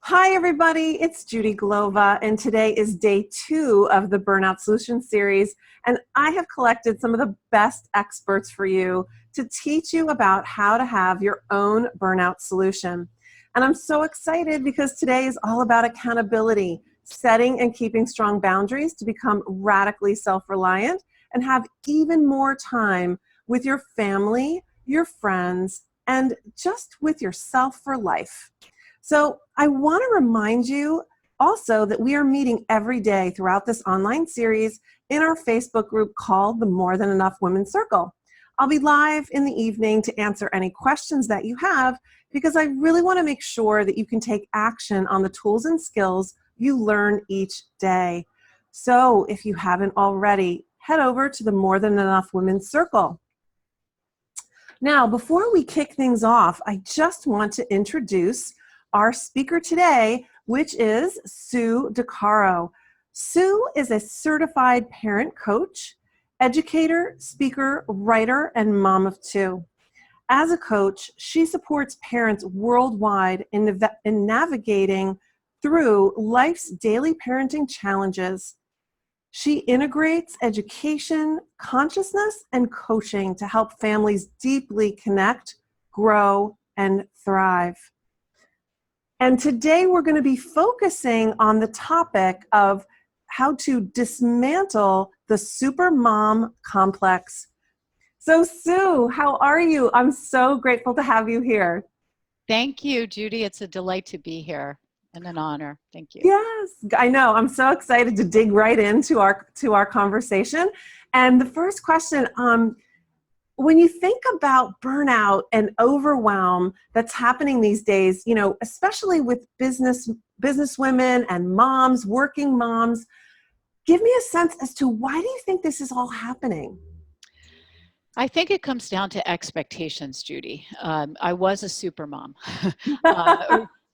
Hi, everybody. It's Judi Glova, and today is day 2 of the Burnout Solution series. And I have collected some of the best experts for you to teach you about how to have your own burnout solution. And I'm so excited because today is all about accountability, setting and keeping strong boundaries to become radically self-reliant and have even more time with your family, your friends, and just with yourself for life. So I want to remind you also that we are meeting every day throughout this online series in our Facebook group called the More Than Enough Women's Circle. I'll be live in the evening to answer any questions that you have because I really want to make sure that you can take action on the tools and skills you learn each day. So if you haven't already, head over to the More Than Enough Women's Circle. Now, before we kick things off, I just want to introduce our speaker today, which is Sue DeCaro. Sue is a certified parent coach, educator, speaker, writer, and mom of 2. As a coach, she supports parents worldwide in navigating through life's daily parenting challenges. She integrates education, consciousness, and coaching to help families deeply connect, grow, and thrive. And today we're going to be focusing on the topic of how to dismantle the supermom complex. So Sue, how are you? I'm so grateful to have you here. Thank you, Judi. It's a delight to be here and an honor. Thank you. Yes, I know. I'm so excited to dig right into our conversation. And the first question, when you think about burnout and overwhelm that's happening these days, especially with business women and moms, working moms, give me a sense as to why do you think this is all happening? I think it comes down to expectations, Judi. I was a supermom.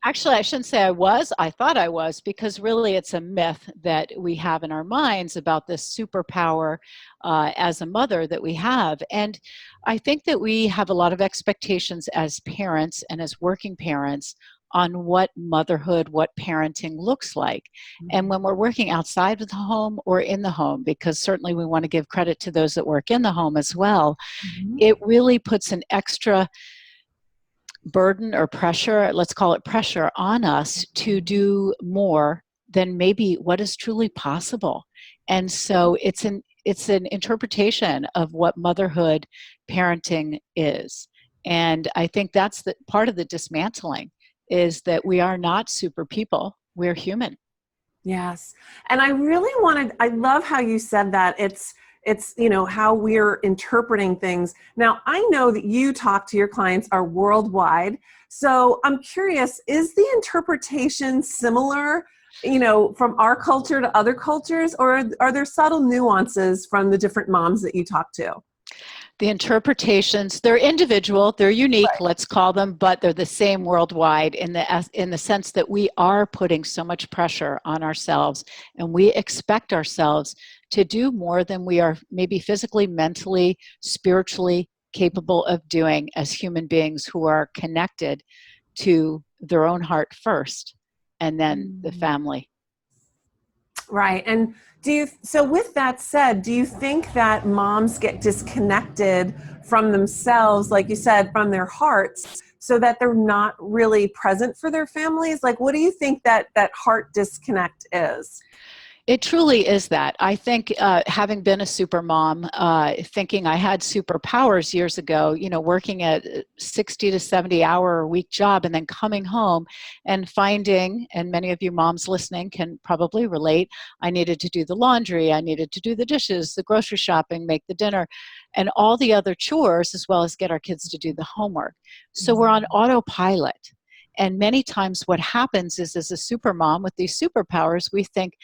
Actually, I shouldn't say I was. I thought I was, because really it's a myth that we have in our minds about this superpower as a mother that we have. And I think that we have a lot of expectations as parents and as working parents on what motherhood, what parenting looks like. And when we're working outside of the home or in the home, because certainly we want to give credit to those that work in the home as well, it really puts an extra burden or pressure, let's call it pressure, on us to do more than maybe what is truly possible. And so it's an interpretation of what motherhood parenting is. And I think that's the part of the dismantling, is that we are not super people, we're human. Yes. And I love how you said that. It's how we're interpreting things. Now, I know that you talk to your clients are worldwide. So I'm curious, is the interpretation similar, from our culture to other cultures, or are there subtle nuances from the different moms that you talk to? The interpretations, they're individual, they're unique, Right. let's call them, but they're the same worldwide in the sense that we are putting so much pressure on ourselves, and we expect ourselves to do more than we are maybe physically, mentally, spiritually capable of doing as human beings who are connected to their own heart first, and then the family. Right. And so with that said, do you think that moms get disconnected from themselves, like you said, from their hearts, so that they're not really present for their families? Like, what do you think that heart disconnect is? It truly is that. I think having been a super mom, thinking I had superpowers years ago, working a 60 to 70 hour a week job and then coming home and finding, and many of you moms listening can probably relate, I needed to do the laundry, I needed to do the dishes, the grocery shopping, make the dinner, and all the other chores, as well as get our kids to do the homework. So we're on autopilot. And many times what happens is, as a super mom with these superpowers, we think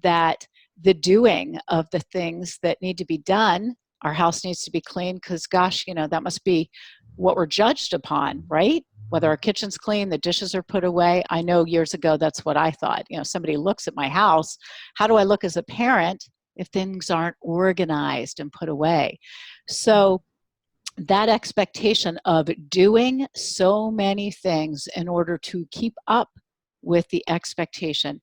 that the doing of the things that need to be done, our house needs to be clean because, gosh, that must be what we're judged upon, right? Whether our kitchen's clean, the dishes are put away. I know years ago that's what I thought. Somebody looks at my house, how do I look as a parent if things aren't organized and put away? So that expectation of doing so many things in order to keep up with the expectation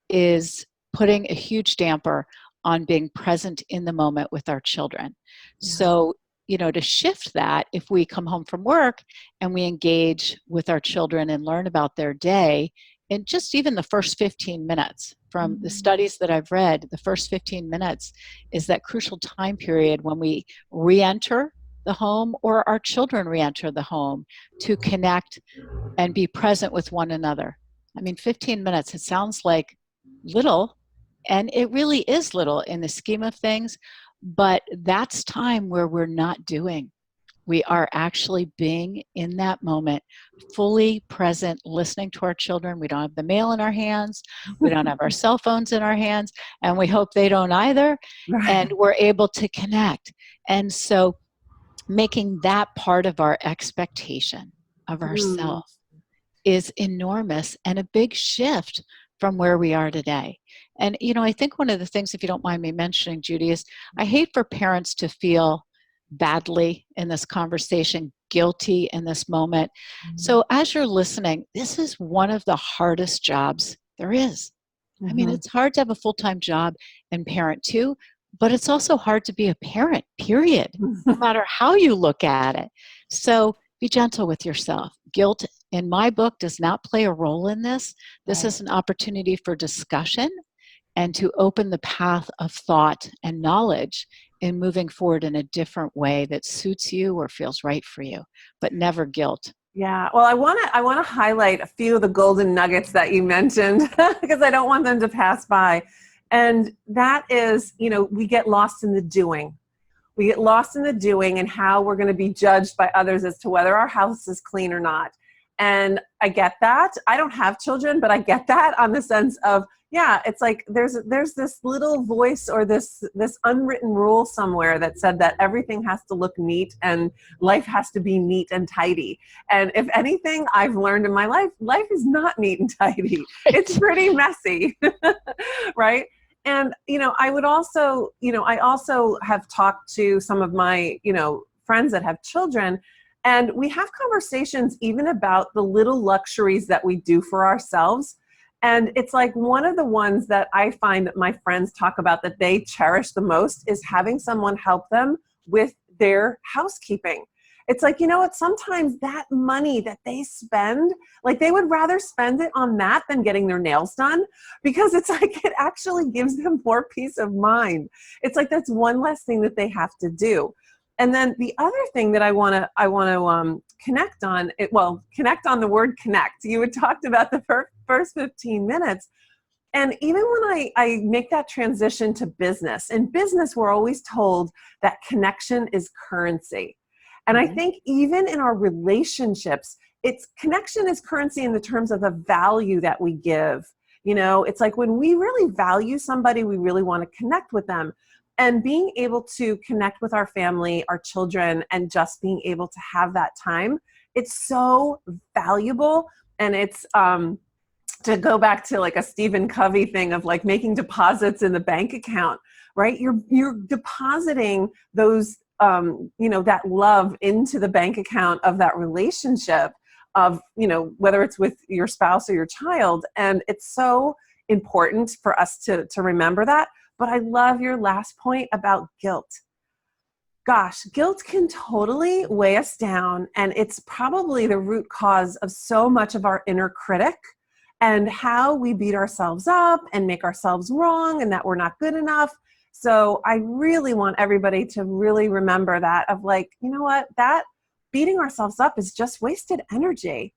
is putting a huge damper on being present in the moment with our children. Yeah. So, to shift that, if we come home from work and we engage with our children and learn about their day, in just even the first 15 minutes, from the studies that I've read, the first 15 minutes is that crucial time period when we re-enter the home or our children re-enter the home to connect and be present with one another. I mean, 15 minutes, it sounds like little, and it really is little in the scheme of things, but that's time where we're not doing. We are actually being in that moment, fully present, listening to our children. We don't have the mail in our hands. We don't have our cell phones in our hands, and we hope they don't either. And Right. we're able to connect. And so making that part of our expectation of Mm. ourselves is enormous and a big shift from where we are today. And, I think one of the things, if you don't mind me mentioning, Judi, is I hate for parents to feel badly in this conversation, guilty in this moment. So as you're listening, this is one of the hardest jobs there is. I mean, Mhm. it's hard to have a full-time job and parent too, but it's also hard to be a parent, period, no matter how you look at it. So be gentle with yourself. Guilt, in my book, does not play a role in this. This Right. is an opportunity for discussion and to open the path of thought and knowledge in moving forward in a different way that suits you or feels right for you, but never guilt. Yeah. Well, I want to highlight a few of the golden nuggets that you mentioned because I don't want them to pass by. And that is, we get lost in the doing. We get lost in the doing and how we're going to be judged by others as to whether our house is clean or not. And I get that. I don't have children, but I get that on the sense of, yeah, it's like there's this little voice or this unwritten rule somewhere that said that everything has to look neat and life has to be neat and tidy. And if anything I've learned in my life is not neat and tidy. It's pretty messy. Right? And, I would also, I also have talked to some of my, friends that have children, and we have conversations even about the little luxuries that we do for ourselves. And it's like one of the ones that I find that my friends talk about that they cherish the most is having someone help them with their housekeeping. It's like, what, sometimes that money that they spend, like they would rather spend it on that than getting their nails done, because it's like it actually gives them more peace of mind. It's like that's one less thing that they have to do. And then the other thing that I want to connect on it. Well, connect on the word connect. You had talked about the first 15 minutes. And even when I make that transition to business, in business, we're always told that connection is currency. And I Mhm. think even in our relationships, it's connection is currency in the terms of the value that we give. It's like when we really value somebody, we really want to connect with them. And being able to connect with our family, our children, and just being able to have that time, it's so valuable. And it's, to go back to like a Stephen Covey thing of like making deposits in the bank account, right? You're depositing those, that love into the bank account of that relationship of, whether it's with your spouse or your child. And it's so important for us to remember that. But I love your last point about guilt. Gosh, guilt can totally weigh us down, and it's probably the root cause of so much of our inner critic and how we beat ourselves up and make ourselves wrong and that we're not good enough. So I really want everybody to really remember that of like, you know what, that beating ourselves up is just wasted energy.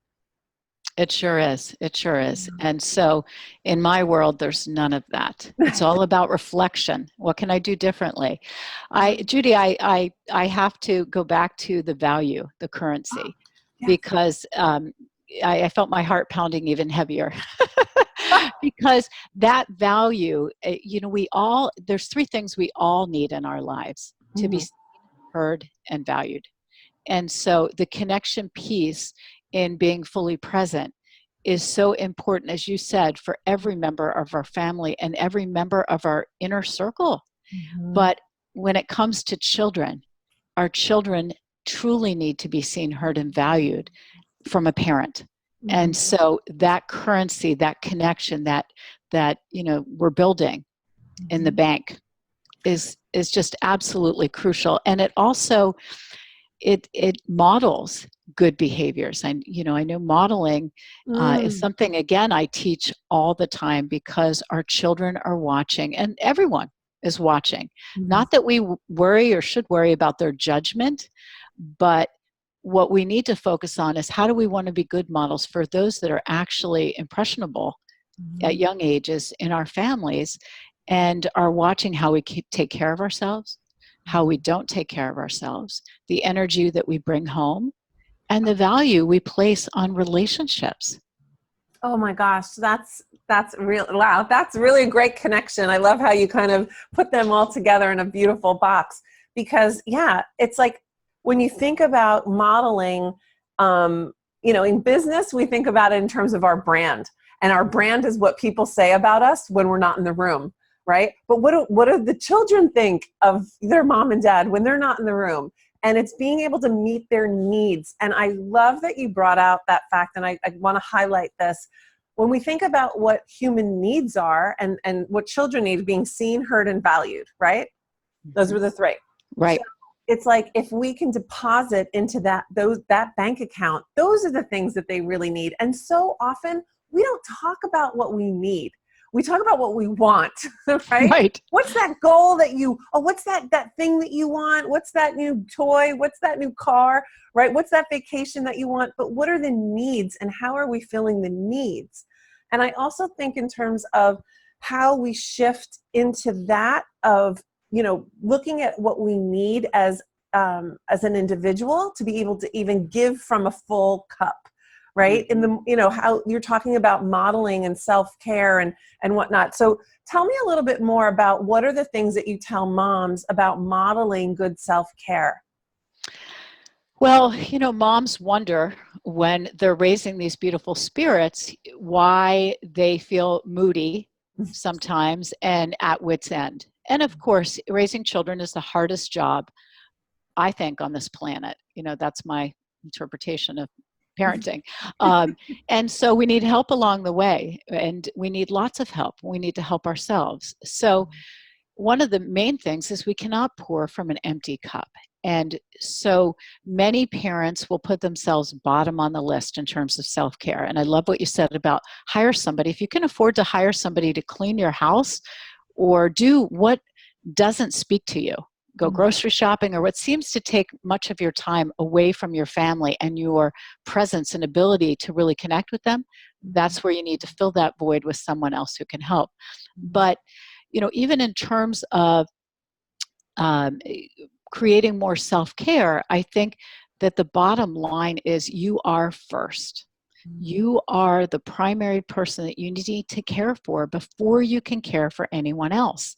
It sure is. It sure is. And so in my world, there's none of that. It's all about reflection. What can I do differently? Judi, I have to go back to the value, the currency, Yes. because I felt my heart pounding even heavier. Because that value, there's three things we all need in our lives: to be Mhm. seen, heard, and valued. And so the connection piece in being fully present is so important, as you said, for every member of our family and every member of our inner circle. Mhm. But when it comes to children, our children truly need to be seen, heard, and valued from a parent. And so that currency, that connection that we're building in the bank is just absolutely crucial. And it also it models good behaviors. And I know modeling is something, again, I teach all the time because our children are watching, and everyone is watching. Not that we worry or should worry about their judgment, but what we need to focus on is how do we want to be good models for those that are actually impressionable at young ages in our families, and are watching how we take care of ourselves, how we don't take care of ourselves, the energy that we bring home, and the value we place on relationships. Oh my gosh, that's real. Wow, that's really a great connection. I love how you kind of put them all together in a beautiful box, because yeah, it's like when you think about modeling, in business, we think about it in terms of our brand, and our brand is what people say about us when we're not in the room, right? But what do the children think of their mom and dad when they're not in the room? And it's being able to meet their needs. And I love that you brought out that fact, and I want to highlight this. When we think about what human needs are and what children need, being seen, heard, and valued, right? Those were the three. Right. So it's like if we can deposit into that bank account, those are the things that they really need. And so often we don't talk about what we need. We talk about what we want, right? Right. What's that goal what's that thing that you want? What's that new toy? What's that new car, right? What's that vacation that you want? But what are the needs, and how are we filling the needs? And I also think in terms of how we shift into that of, looking at what we need as an individual to be able to even give from a full cup. Right? In the, how you're talking about modeling and self-care and whatnot. So tell me a little bit more about what are the things that you tell moms about modeling good self-care? Well, moms wonder when they're raising these beautiful spirits why they feel moody sometimes and at wit's end. And of course, raising children is the hardest job, I think, on this planet. That's my interpretation of parenting. And so we need help along the way, and we need lots of help. We need to help ourselves. So one of the main things is we cannot pour from an empty cup. And so many parents will put themselves bottom on the list in terms of self-care. And I love what you said about hire somebody. If you can afford to hire somebody to clean your house or do what doesn't speak to you, go grocery shopping, or what seems to take much of your time away from your family and your presence and ability to really connect with them, that's where you need to fill that void with someone else who can help. But, even in terms of creating more self-care, I think that the bottom line is you are first. You are the primary person that you need to care for before you can care for anyone else.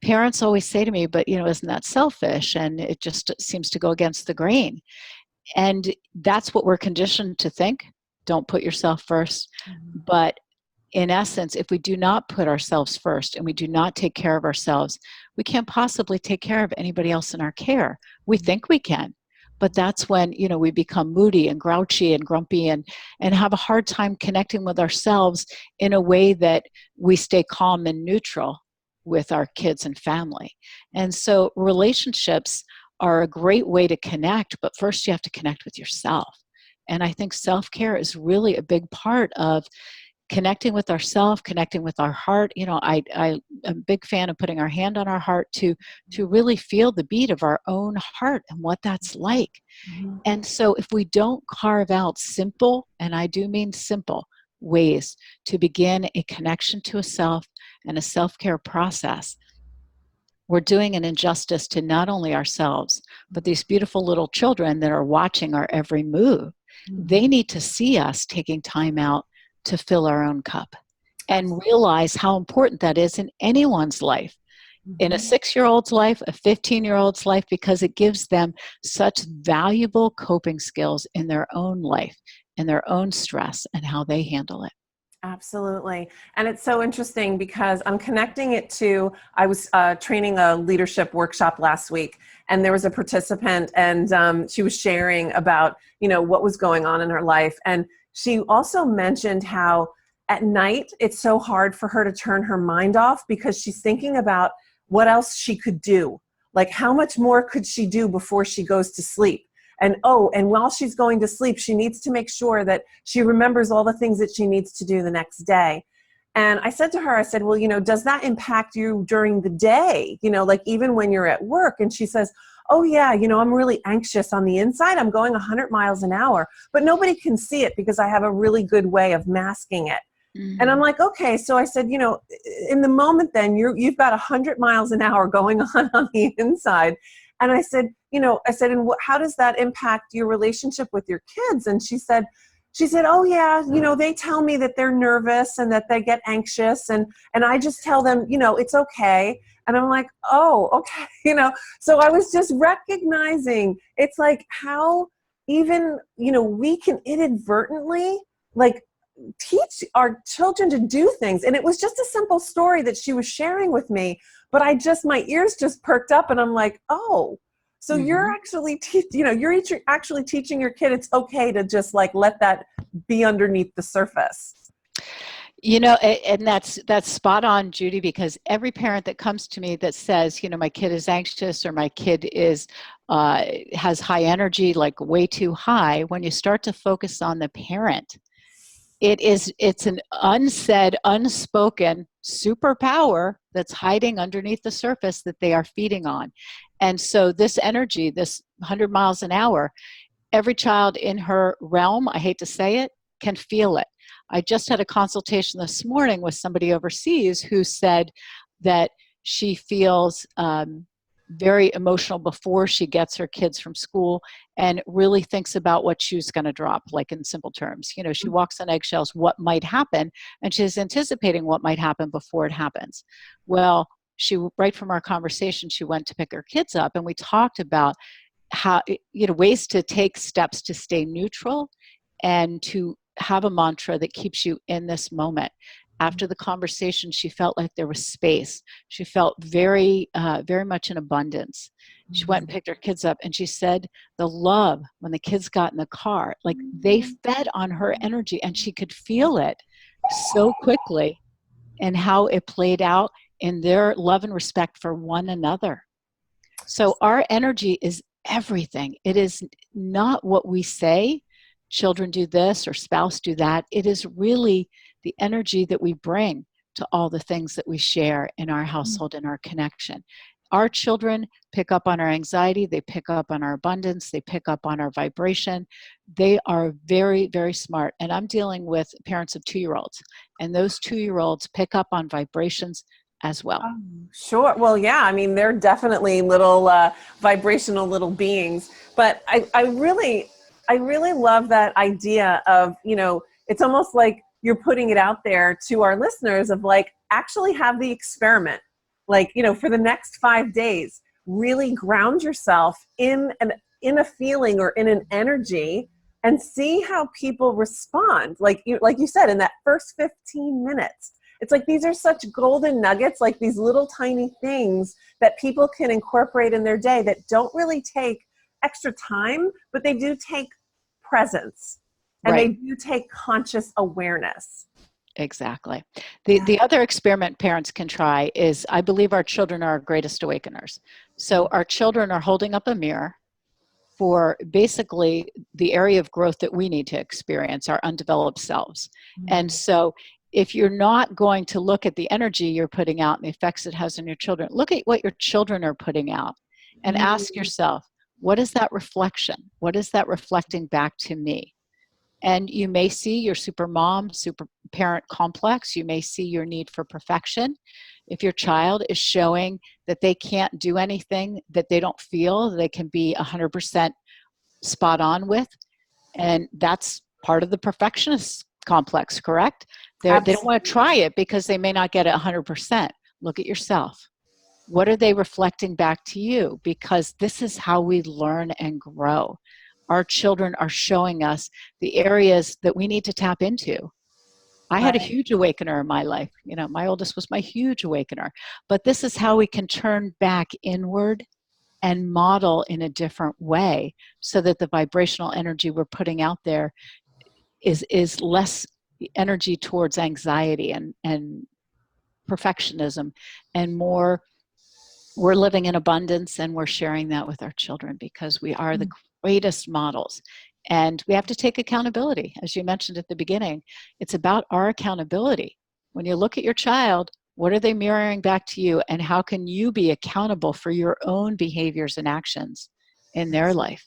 Parents always say to me, but, isn't that selfish? And it just seems to go against the grain. And that's what we're conditioned to think. Don't put yourself first. But in essence, if we do not put ourselves first and we do not take care of ourselves, we can't possibly take care of anybody else in our care. We think we can, but that's when, we become moody and grouchy and grumpy and have a hard time connecting with ourselves in a way that we stay calm and neutral with our kids and family. And so relationships are a great way to connect, but first you have to connect with yourself. And I think self-care is really a big part of connecting with ourselves, connecting with our heart. I'm a big fan of putting our hand on our heart to really feel the beat of our own heart and what that's like. And so if we don't carve out simple, and I do mean simple, ways to begin a connection to a self and a self-care process, we're doing an injustice to not only ourselves, but these beautiful little children that are watching our every move. They need to see us taking time out to fill our own cup and realize how important that is in anyone's life, in a 6-year-old's life, a 15-year-old's life, because it gives them such valuable coping skills in their own life, in their own stress, and how they handle it. Absolutely. And it's so interesting because I'm connecting it to, I was training a leadership workshop last week, and there was a participant, and she was sharing about, what was going on in her life. And, she also mentioned how at night it's so hard for her to turn her mind off because she's thinking about what else she could do. Like, how much more could she do before she goes to sleep? And and while she's going to sleep, she needs to make sure that she remembers all the things that she needs to do the next day. And I said to her, I said, well, does that impact you during the day? Like even when you're at work? And she says, oh yeah, I'm really anxious on the inside. I'm going 100 miles an hour, but nobody can see it because I have a really good way of masking it. And I'm like, okay. So I said, in the moment then you've got 100 miles an hour going on the inside. And I said, and how does that impact your relationship with your kids? And she said, oh yeah, they tell me that they're nervous and that they get anxious. And I just tell them, it's okay. And I'm like, oh, okay. So I was just recognizing it's like how even, we can inadvertently like teach our children to do things. And it was just a simple story that she was sharing with me, but my ears just perked up and I'm like, oh, so you're actually, you're actually teaching your kid it's okay to just like let that be underneath the surface. And that's spot on, Judi, because every parent that comes to me that says, my kid is anxious or my kid is has high energy, like way too high, when you start to focus on the parent, it's an unsaid, unspoken superpower that's hiding underneath the surface that they are feeding on. And so this energy, this 100 miles an hour, every child in her realm, I hate to say it, can feel it. I just had a consultation this morning with somebody overseas who said that she feels very emotional before she gets her kids from school and really thinks about what shoe's going to drop, like in simple terms. She walks on eggshells, what might happen, and she's anticipating what might happen before it happens. Well, right from our conversation, she went to pick her kids up and we talked about how, ways to take steps to stay neutral and to have a mantra that keeps you in this moment. After the conversation, she felt like there was space. She felt very, very much in abundance. She went and picked her kids up and she said the love when the kids got in the car, like they fed on her energy and she could feel it so quickly and how it played out in their love and respect for one another. So our energy is everything. It is not what we say, children do this or spouse do that. It is really the energy that we bring to all the things that we share in our household and our connection. Our children pick up on our anxiety, they pick up on our abundance, they pick up on our vibration. They are very, very smart. And I'm dealing with parents of 2-year-olds, and those 2-year-olds pick up on vibrations as well. Sure. Well, yeah, I mean, they're definitely little vibrational little beings, but I really love that idea of, it's almost like you're putting it out there to our listeners of like, actually have the experiment, like, for the next 5 days, really ground yourself in a feeling or in an energy and see how people respond. Like you said, in that first 15 minutes, it's like, these are such golden nuggets, like these little tiny things that people can incorporate in their day that don't really take extra time, but they do take presence and Right. they do take conscious awareness. Exactly. The other experiment parents can try is, I believe our children are our greatest awakeners. So our children are holding up a mirror for basically the area of growth that we need to experience, our undeveloped selves. And so if you're not going to look at the energy you're putting out and the effects it has on your children, look at what your children are putting out and ask yourself, what is that reflection? What is that reflecting back to me? And you may see your super mom, super parent complex. You may see your need for perfection. If your child is showing that they can't do anything that they don't feel they can be 100% spot on with, and that's part of the perfectionist complex, correct? They don't want to try it because they may not get it 100%. Look at yourself. What are they reflecting back to you? Because this is how we learn and grow. Our children are showing us the areas that we need to tap into. I had a huge awakener in my life. My oldest was my huge awakener. But this is how we can turn back inward and model in a different way so that the vibrational energy we're putting out there is less energy towards anxiety and perfectionism, and more we're living in abundance, and we're sharing that with our children because we are the greatest models. And we have to take accountability. As you mentioned at the beginning, it's about our accountability. When you look at your child, what are they mirroring back to you, and how can you be accountable for your own behaviors and actions in their life?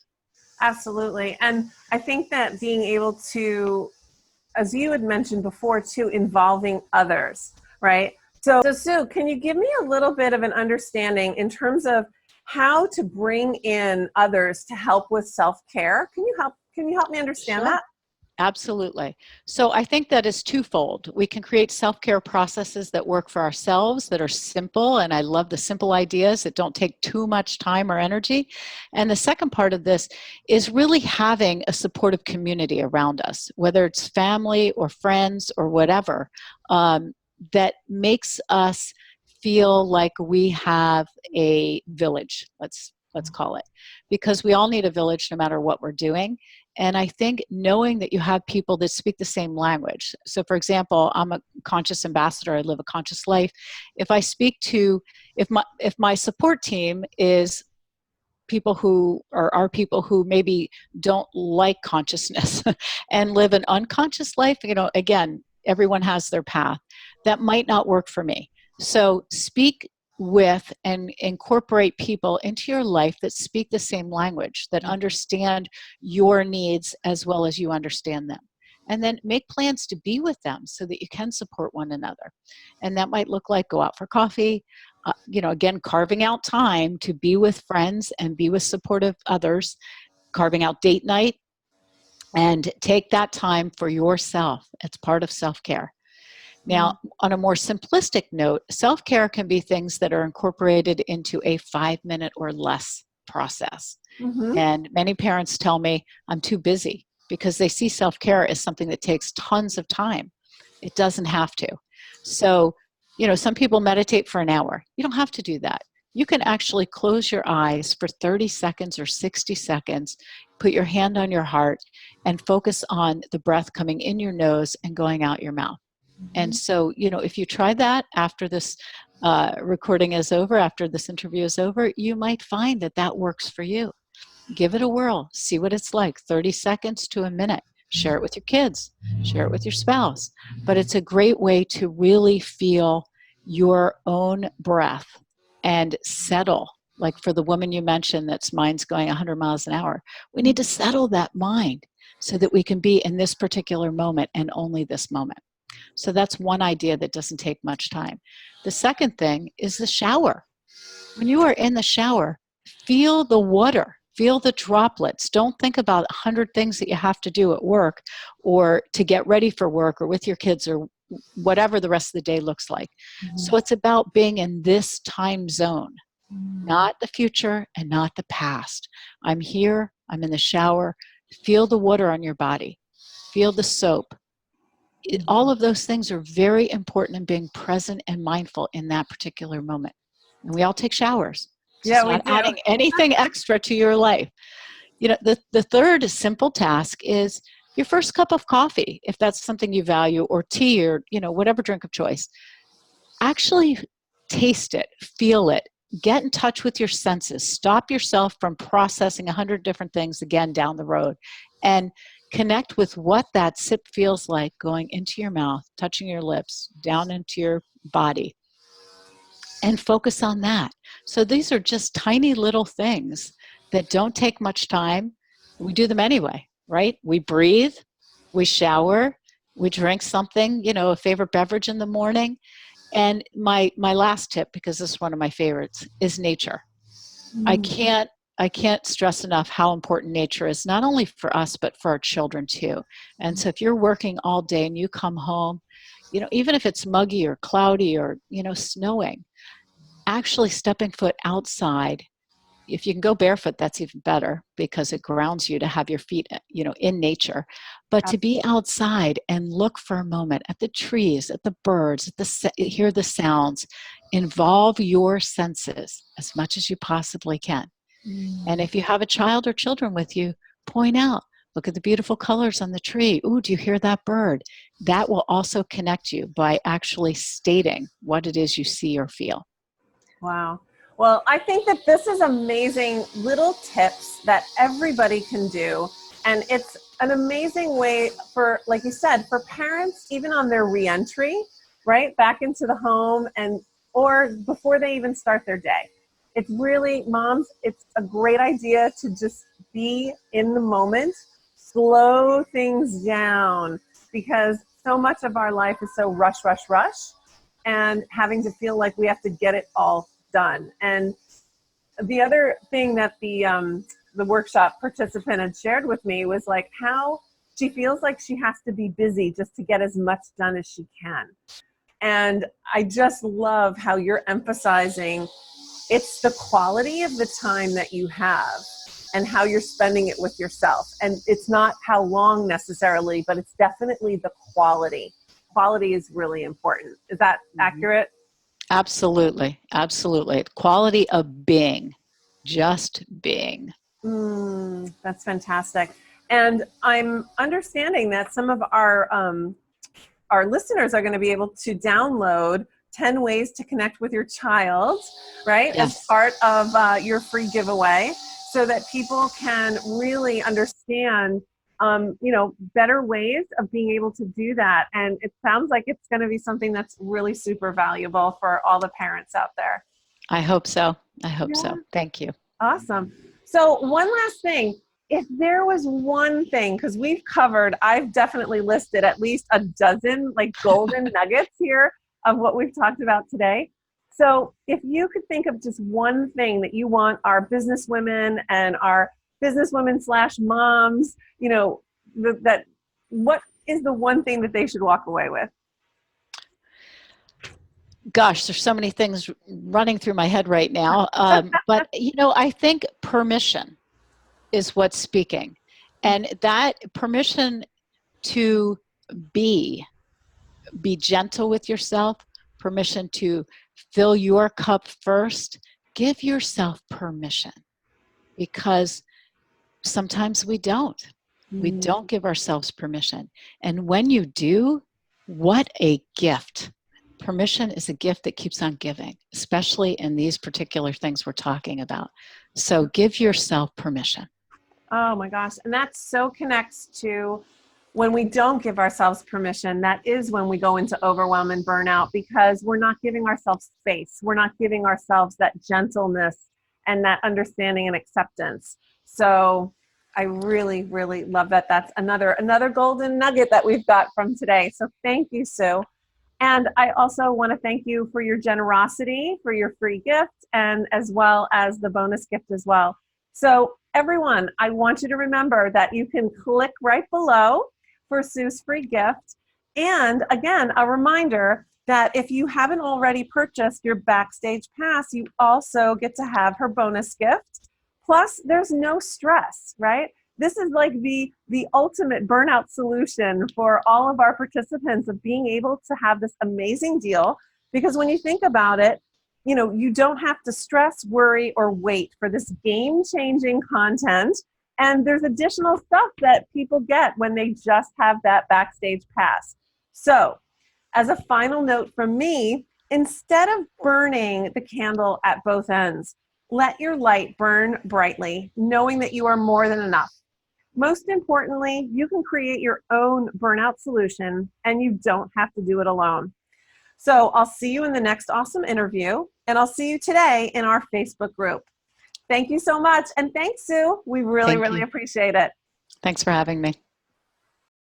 Absolutely. And I think that being able to, as you had mentioned before, too, involving others, right? So Sue, can you give me a little bit of an understanding in terms of how to bring in others to help with self-care? Can you help me understand Sure. that? Absolutely. So I think that is twofold. We can create self-care processes that work for ourselves, that are simple, and I love the simple ideas that don't take too much time or energy. And the second part of this is really having a supportive community around us, whether it's family or friends or whatever, that makes us feel like we have a village, let's call it, because we all need a village no matter what we're doing. And I think knowing that you have people that speak the same language. So for example, I'm a conscious ambassador. I live a conscious life. If I speak to, if my support team is people who are people who maybe don't like consciousness and live an unconscious life, again, everyone has their path. That might not work for me. So speak with and incorporate people into your life that speak the same language, that understand your needs as well as you understand them. And then make plans to be with them so that you can support one another. And that might look like go out for coffee, again, carving out time to be with friends and be with supportive others, carving out date night, and take that time for yourself. It's part of self-care. Now, on a more simplistic note, self-care can be things that are incorporated into a 5-minute or less process. Mm-hmm. And many parents tell me I'm too busy because they see self-care as something that takes tons of time. It doesn't have to. So, some people meditate for an hour. You don't have to do that. You can actually close your eyes for 30 seconds or 60 seconds, put your hand on your heart, and focus on the breath coming in your nose and going out your mouth. And so, if you try that after this recording is over, after this interview is over, you might find that that works for you. Give it a whirl. See what it's like, 30 seconds to a minute. Share it with your kids. Share it with your spouse. But it's a great way to really feel your own breath and settle. Like for the woman you mentioned that's mind's going 100 miles an hour, we need to settle that mind so that we can be in this particular moment and only this moment. So that's one idea that doesn't take much time. The second thing is the shower. When you are in the shower, feel the water, feel the droplets. Don't think about 100 things that you have to do at work or to get ready for work or with your kids or whatever the rest of the day looks like. So it's about being in this time zone, not the future and not the past. I'm here, I'm in the shower. Feel the water on your body, feel the soap. All of those things are very important in being present and mindful in that particular moment. And we all take showers. It's Yeah, just we not do. adding anything extra to your life. The third simple task is your first cup of coffee, if that's something you value, or tea, or whatever drink of choice. Actually taste it, feel it, get in touch with your senses. Stop yourself from processing 100 different things again down the road, and connect with what that sip feels like going into your mouth, touching your lips, down into your body, and focus on that. So these are just tiny little things that don't take much time. We do them anyway, right? We breathe, we shower, we drink something, a favorite beverage in the morning. And my last tip, because this is one of my favorites, is nature. I can't stress enough how important nature is, not only for us, but for our children too. And so if you're working all day and you come home, even if it's muggy or cloudy or, snowing, actually stepping foot outside. If you can go barefoot, that's even better because it grounds you to have your feet, in nature. But to be outside and look for a moment at the trees, at the birds, hear the sounds, involve your senses as much as you possibly can. And if you have a child or children with you, point out, Look at the beautiful colors on the tree. Ooh, do you hear that bird? That will also connect you by actually stating what it is you see or feel. Wow. Well, I think that this is amazing little tips that everybody can do. And it's an amazing way for, like you said, for parents, even on their reentry, right, back into the home and or before they even start their day. It's really, moms, it's a great idea to just be in the moment, slow things down, because so much of our life is so rush, rush, rush, and having to feel like we have to get it all done. And the other thing that the workshop participant had shared with me was like how she feels like she has to be busy just to get as much done as she can. And I just love how you're emphasizing it's the quality of the time that you have and how you're spending it with yourself. And it's not how long necessarily, but it's definitely the quality. Quality is really important. Is that accurate? Absolutely. Absolutely. Quality of being, just being. That's fantastic. And I'm understanding that some of our listeners are going to be able to download 10 ways to connect with your child, right? Yes. As part of your free giveaway, so that people can really understand, better ways of being able to do that. And it sounds like it's going to be something that's really super valuable for all the parents out there. I hope so. I hope so. Thank you. Awesome. So one last thing, if there was one thing, because I've definitely listed at least a dozen like golden nuggets here of what we've talked about today. So if you could think of just one thing that you want our businesswomen and our businesswomen / moms, that what is the one thing that they should walk away with? Gosh, there's so many things running through my head right now. But, I think permission is what's speaking. And that permission to be gentle with yourself, permission to fill your cup first. Give yourself permission, because sometimes we don't. We don't give ourselves permission. And when you do, what a gift. Permission is a gift that keeps on giving, especially in these particular things we're talking about. So give yourself permission. Oh my gosh. And that so connects to when we don't give ourselves permission. That is when we go into overwhelm and burnout, because we're not giving ourselves space. We're not giving ourselves that gentleness and that understanding and acceptance. So I really, really love that. That's another golden nugget that we've got from today. So thank you, Sue. And I also want to thank you for your generosity, for your free gift, and as well as the bonus gift as well. So everyone, I want you to remember that you can click right below for Sue's free gift. And again, a reminder that if you haven't already purchased your backstage pass, you also get to have her bonus gift. Plus, there's no stress, right? This is like the ultimate burnout solution for all of our participants, of being able to have this amazing deal. Because when you think about it, you don't have to stress, worry, or wait for this game-changing content. And there's additional stuff that people get when they just have that backstage pass. So, as a final note from me, instead of burning the candle at both ends, let your light burn brightly, knowing that you are more than enough. Most importantly, you can create your own burnout solution, and you don't have to do it alone. So I'll see you in the next awesome interview, and I'll see you today in our Facebook group. Thank you so much. And thanks, Sue. We really, really appreciate it. Thanks for having me.